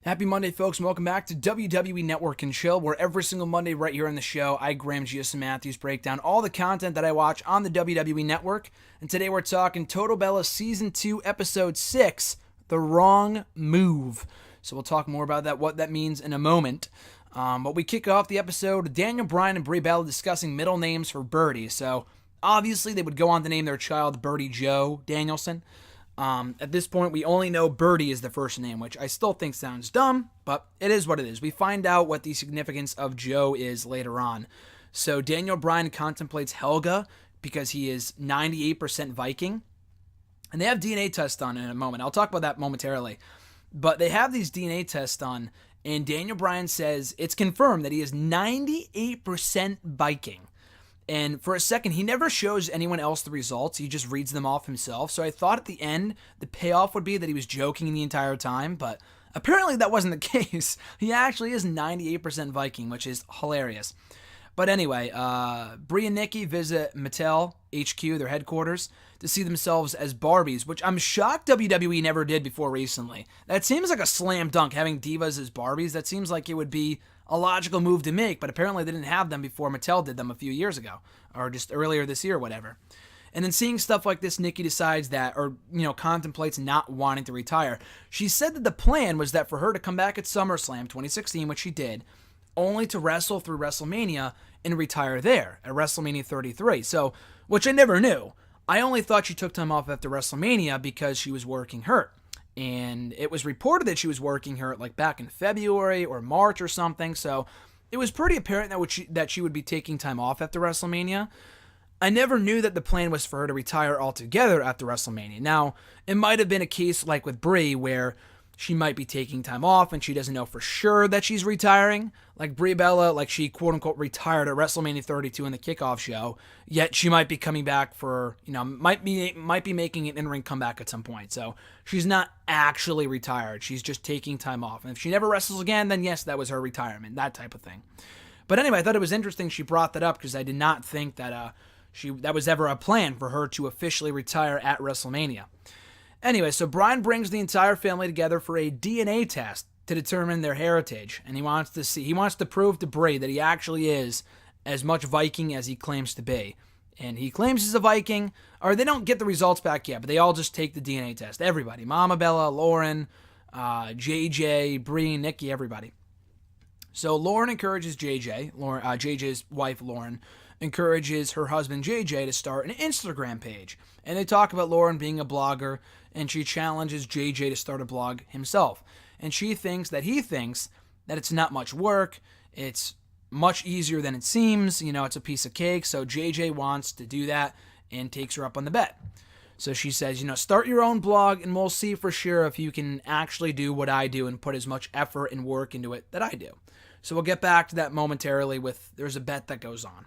Happy Monday, folks, and welcome back to WWE Network and Chill, where every single Monday right here on the show, I, Graham Giason Matthews, break down all the content that I watch on the WWE Network. And today we're talking Total Bellas Season 2, Episode 6, The Wrong Move. So we'll talk more about that, what that means in a moment. But we kick off the episode with Daniel, Bryan, and Brie Bellas discussing middle names for Birdie. So obviously they would go on to name their child Birdie Joe Danielson. At this point, we only know Birdie is the first name, which I still think sounds dumb, but it is what it is. We find out what the significance of Joe is later on. So Daniel Bryan contemplates Helga because he is 98% Viking, and they have DNA tests done in a moment. I'll talk about that momentarily. But they have these DNA tests done, and Daniel Bryan says it's confirmed that he is 98% Viking. And for a second, he never shows anyone else the results. He just reads them off himself. So I thought at the end, the payoff would be that he was joking the entire time. But apparently that wasn't the case. He actually is 98% Viking, which is hilarious. But anyway, Brie and Nikki visit Mattel HQ, their headquarters, to see themselves as Barbies, which I'm shocked WWE never did before recently. That seems like a slam dunk, having divas as Barbies. That seems like it would be a logical move to make, but apparently they didn't have them before Mattel did them a few years ago, or just earlier this year, whatever. And then seeing stuff like this, Nikki decides that, or, contemplates not wanting to retire. She said that the plan was that for her to come back at SummerSlam 2016, which she did, only to wrestle through WrestleMania and retire there at WrestleMania 33. So, which I never knew. I only thought she took time off after WrestleMania because she was working hurt. And it was reported that she was working hurt like back in February or March or something. So it was pretty apparent that she would be taking time off after WrestleMania. I never knew that the plan was for her to retire altogether after WrestleMania. Now, it might have been a case like with Brie where she might be taking time off and she doesn't know for sure that she's retiring. Like Brie Bella, like she quote-unquote retired at WrestleMania 32 in the kickoff show, yet she might be coming back for, might be making an in-ring comeback at some point. So she's not actually retired. She's just taking time off. And if she never wrestles again, then yes, that was her retirement, that type of thing. But anyway, I thought it was interesting she brought that up because I did not think that that was ever a plan for her to officially retire at WrestleMania. Anyway, so Bryan brings the entire family together for a DNA test to determine their heritage, and he wants to prove to Brie that he actually is as much Viking as he claims to be. And he claims he's a Viking, or they don't get the results back yet, but they all just take the DNA test. Everybody, Mama Bella, Lauren, JJ, Brie, Nikki, everybody. So Lauren encourages JJ's wife Lauren, encourages her husband JJ to start an Instagram page. And they talk about Lauren being a blogger, and she challenges JJ to start a blog himself. And he thinks that it's not much work, it's much easier than it seems, it's a piece of cake, so JJ wants to do that and takes her up on the bet. So she says, start your own blog and we'll see for sure if you can actually do what I do and put as much effort and work into it that I do. So we'll get back to that momentarily there's a bet that goes on.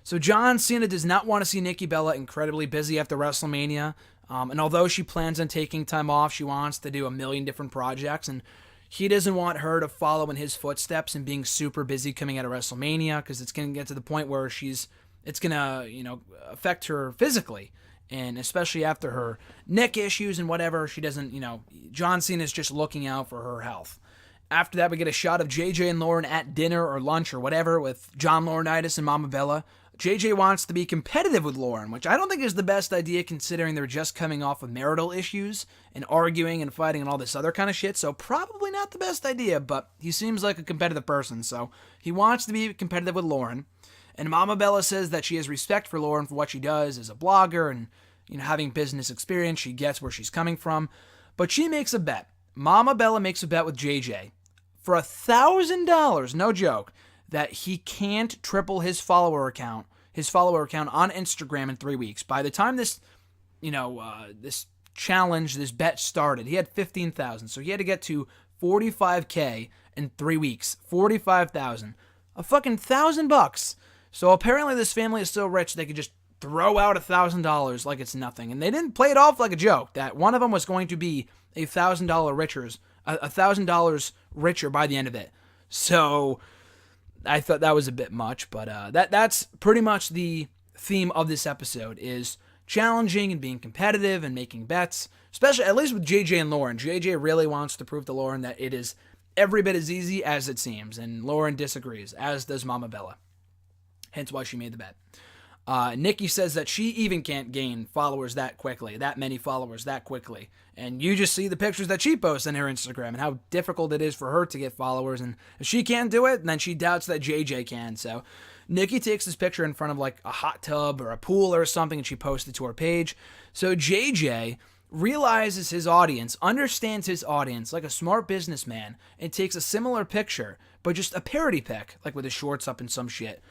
So John Cena does not want to see Nikki Bella incredibly busy after WrestleMania. And although she plans on taking time off, she wants to do a million different projects. And he doesn't want her to follow in his footsteps and being super busy coming out of WrestleMania because it's going to get to the point where it's going to, affect her physically. And especially after her neck issues and whatever, she doesn't, John Cena is just looking out for her health. After that, we get a shot of JJ and Lauren at dinner or lunch or whatever with John Laurinaitis and Mama Bella. JJ wants to be competitive with Lauren, which I don't think is the best idea considering they're just coming off of marital issues and arguing and fighting and all this other kind of shit, so probably not the best idea, but he seems like a competitive person, so he wants to be competitive with Lauren. And Mama Bella says that she has respect for Lauren for what she does as a blogger and, having business experience, she gets where she's coming from, but she makes a bet. Mama Bella makes a bet with JJ for $1,000, no joke, that he can't triple his follower account on Instagram in 3 weeks. By the time this challenge, this bet started, he had 15,000. So he had to get to 45K in 3 weeks. 45,000. A fucking $1,000. So apparently this family is so rich they could just throw out $1,000 like it's nothing. And they didn't play it off like a joke that one of them was going to be $1,000 richer by the end of it. So I thought that was a bit much, but that's pretty much the theme of this episode is challenging and being competitive and making bets, especially at least with JJ and Lauren. JJ really wants to prove to Lauren that it is every bit as easy as it seems, and Lauren disagrees, as does Mama Bella. Hence why she made the bet. Nikki says that she even can't gain followers that quickly, that many followers that quickly. And you just see the pictures that she posts on her Instagram and how difficult it is for her to get followers. And if she can't do it, then she doubts that JJ can. So Nikki takes this picture in front of like a hot tub or a pool or something, and she posts it to her page. So JJ realizes his audience, understands his audience like a smart businessman, and takes a similar picture, but just a parody pic, like with his shorts up and some shit,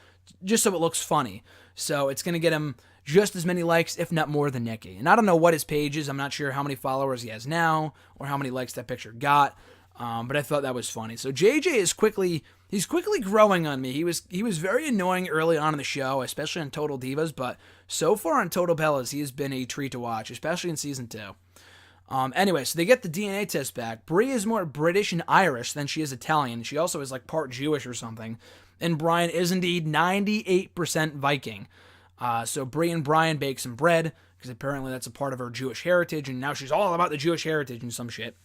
just so it looks funny. So it's going to get him just as many likes, if not more, than Nikki. And I don't know what his page is. I'm not sure how many followers he has now or how many likes that picture got. But I thought that was funny. So JJ is quickly growing on me. He was very annoying early on in the show, especially on Total Divas. But so far on Total Bellas, he has been a treat to watch, especially in season 2. Anyway, so they get the DNA test back. Brie is more British and Irish than she is Italian. She also is like part Jewish or something. And Bryan is indeed 98% Viking. So Brie and Bryan bake some bread, because apparently that's a part of her Jewish heritage, and now she's all about the Jewish heritage and some shit.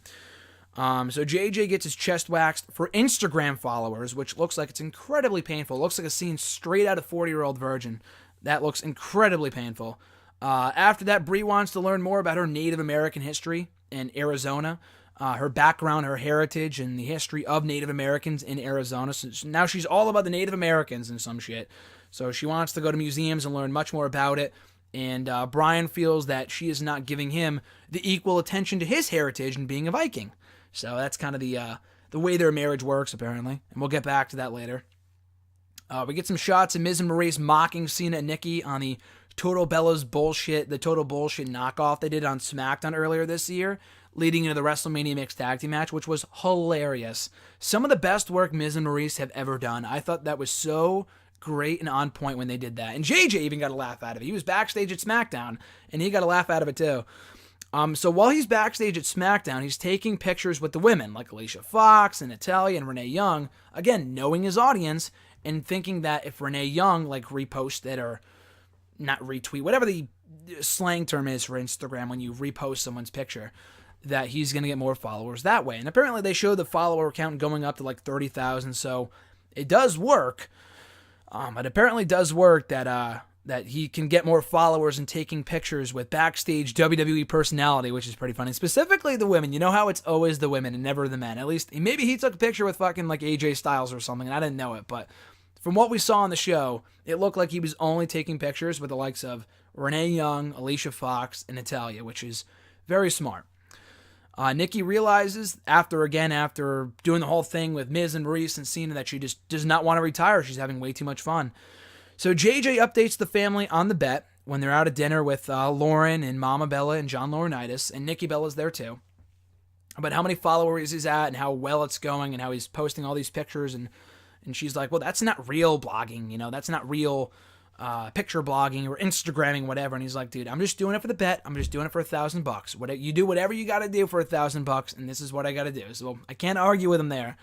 So JJ gets his chest waxed for Instagram followers, which looks like it's incredibly painful. It looks like a scene straight out of 40-Year-Old Virgin. That looks incredibly painful. After that, Brie wants to learn more about her Native American history in Arizona, her background, her heritage, and the history of Native Americans in Arizona. So now she's all about the Native Americans and some shit. So she wants to go to museums and learn much more about it. And Bryan feels that she is not giving him the equal attention to his heritage and being a Viking. So that's kind of the way their marriage works, apparently. And we'll get back to that later. We get some shots of Miz and Maurice mocking Cena and Nikki on the Total Bellas bullshit, the Total Bullshit knockoff they did on SmackDown earlier this year, leading into the WrestleMania Mixed Tag Team match, which was hilarious. Some of the best work Miz and Maurice have ever done. I thought that was so great and on point when they did that. And JJ even got a laugh out of it. He was backstage at SmackDown, and he got a laugh out of it too. So while he's backstage at SmackDown, he's taking pictures with the women, like Alicia Fox and Natalya and Renee Young, again, knowing his audience and thinking that if Renee Young, like, reposted or not retweet, whatever the slang term is for Instagram when you repost someone's picture, that he's going to get more followers that way. And apparently they show the follower count going up to like 30,000, so it does work. It apparently does work that he can get more followers and taking pictures with backstage WWE personality, which is pretty funny. Specifically the women. You know how it's always the women and never the men. At least maybe he took a picture with fucking like AJ Styles or something, and I didn't know it, but from what we saw on the show, it looked like he was only taking pictures with the likes of Renee Young, Alicia Fox, and Natalya, which is very smart. Nikki realizes after doing the whole thing with Miz and Maurice and Cena that she just does not want to retire. She's having way too much fun. So JJ updates the family on the bet when they're out at dinner with Lauren and Mama Bella and John Laurinaitis, and Nikki Bella's there too, about how many followers he's at and how well it's going and how he's posting all these pictures. And she's like, well, that's not real blogging, that's not real picture blogging or Instagramming, whatever. And he's like, dude, I'm just doing it for the bet. I'm just doing it for $1,000. What you do, whatever you got to do for $1,000, and this is what I got to do. So I can't argue with him there.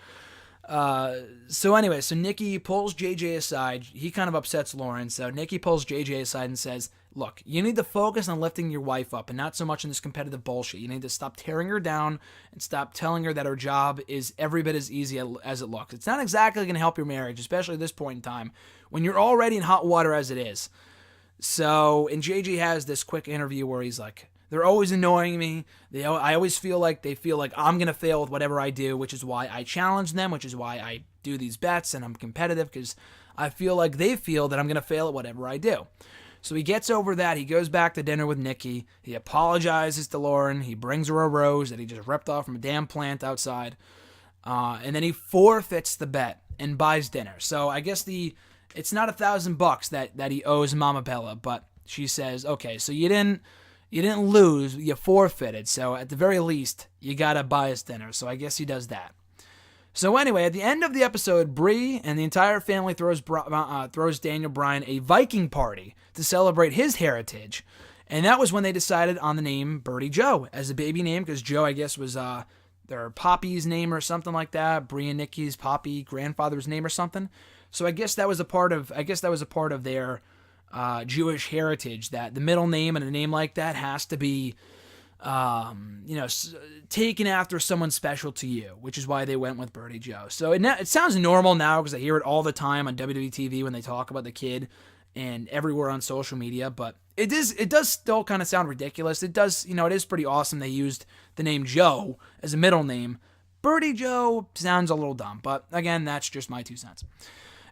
So anyway, so Nikki pulls JJ aside. He kind of upsets Lauren. So Nikki pulls JJ aside and says, look, you need to focus on lifting your wife up and not so much on this competitive bullshit. You need to stop tearing her down and stop telling her that her job is every bit as easy as it looks. It's not exactly going to help your marriage, especially at this point in time when you're already in hot water as it is. So, and JJ has this quick interview where he's like, they're always annoying me. I always feel like they feel like I'm going to fail with whatever I do, which is why I challenge them, which is why I do these bets and I'm competitive, because I feel like they feel that I'm going to fail at whatever I do. So he gets over that. He goes back to dinner with Nikki. He apologizes to Lauren. He brings her a rose that he just ripped off from a damn plant outside. And then he forfeits the bet and buys dinner. So I guess it's not $1,000 that he owes Mama Bella, but she says, okay, so you didn't lose, you forfeited. So at the very least, you gotta buy us dinner. So I guess he does that. So anyway, at the end of the episode, Brie and the entire family throws Daniel Bryan a Viking party to celebrate his heritage. And that was when they decided on the name Birdie Joe as a baby name, because Joe, I guess, was their Poppy's name or something like that. Brie and Nikki's Poppy grandfather's name or something. So I guess that was a part of their Jewish heritage, that the middle name and a name like that has to be taken after someone special to you, which is why they went with Birdie Joe. So it sounds normal now because I hear it all the time on WWE TV when they talk about the kid and everywhere on social media, but it does still kind of sound ridiculous. It does, it is pretty awesome they used the name Joe as a middle name. Birdie Joe sounds a little dumb, but again, that's just my 2 cents.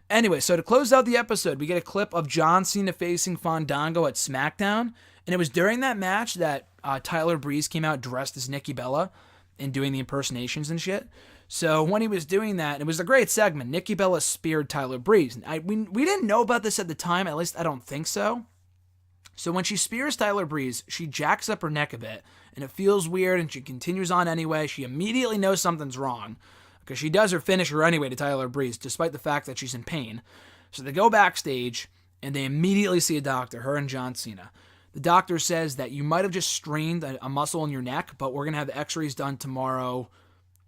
Anyway, so to close out the episode, we get a clip of John Cena facing Fandango at SmackDown, and it was during that match that Tyler Breeze came out dressed as Nikki Bella and doing the impersonations and shit. So when he was doing that, it was a great segment. Nikki Bella speared Tyler Breeze. We didn't know about this at the time, at least I don't think so. So when she spears Tyler Breeze, she jacks up her neck a bit, and it feels weird, and she continues on anyway. She immediately knows something's wrong, because she does her finisher anyway to Tyler Breeze, despite the fact that she's in pain. So they go backstage, and they immediately see a doctor, her and John Cena. The doctor says that you might have just strained a muscle in your neck, but we're going to have the x-rays done tomorrow,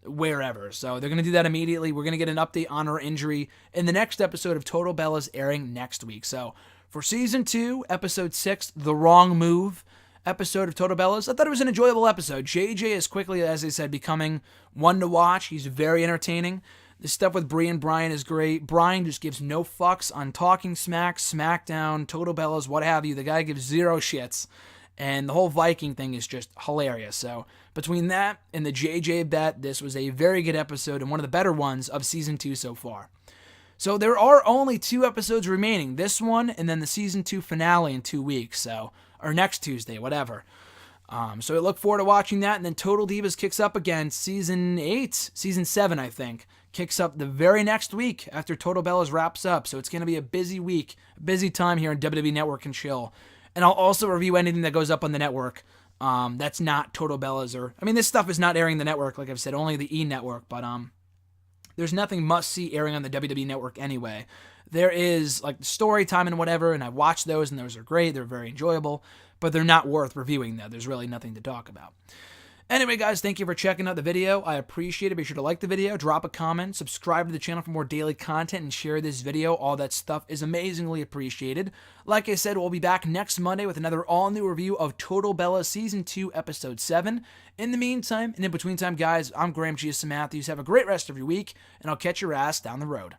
wherever. So they're going to do that immediately. We're going to get an update on her injury in the next episode of Total Bellas airing next week. So for Season 2, Episode 6, The Wrong Move episode of Total Bellas, I thought it was an enjoyable episode. JJ is quickly, as I said, becoming one to watch. He's very entertaining. The stuff with Brie and Bryan is great. Bryan just gives no fucks on Talking Smack, SmackDown, Total Bellas, what have you. The guy gives zero shits. And the whole Viking thing is just hilarious. So between that and the JJ bet, this was a very good episode and one of the better ones of Season 2 so far. So there are only 2 episodes remaining. This one and then the Season 2 finale in 2 weeks. Or next Tuesday, whatever. So I look forward to watching that. And then Total Divas kicks up again. Season 7, I think, kicks up the very next week after Total Bellas wraps up. So it's going to be a busy week, busy time here on WWE Network and Chill. And I'll also review anything that goes up on the network that's not Total Bellas. This stuff is not airing the network, like I've said, only the E! Network. But there's nothing must-see airing on the WWE Network anyway. There is like story time and whatever, and I watched those, and those are great. They're very enjoyable, but they're not worth reviewing, though. There's really nothing to talk about. Anyway, guys, thank you for checking out the video. I appreciate it. Be sure to like the video, drop a comment, subscribe to the channel for more daily content, and share this video. All that stuff is amazingly appreciated. Like I said, we'll be back next Monday with another all-new review of Total Bellas Season 2, Episode 7. In the meantime, and in between time, guys, I'm Graham G. Matthews. Have a great rest of your week, and I'll catch your ass down the road.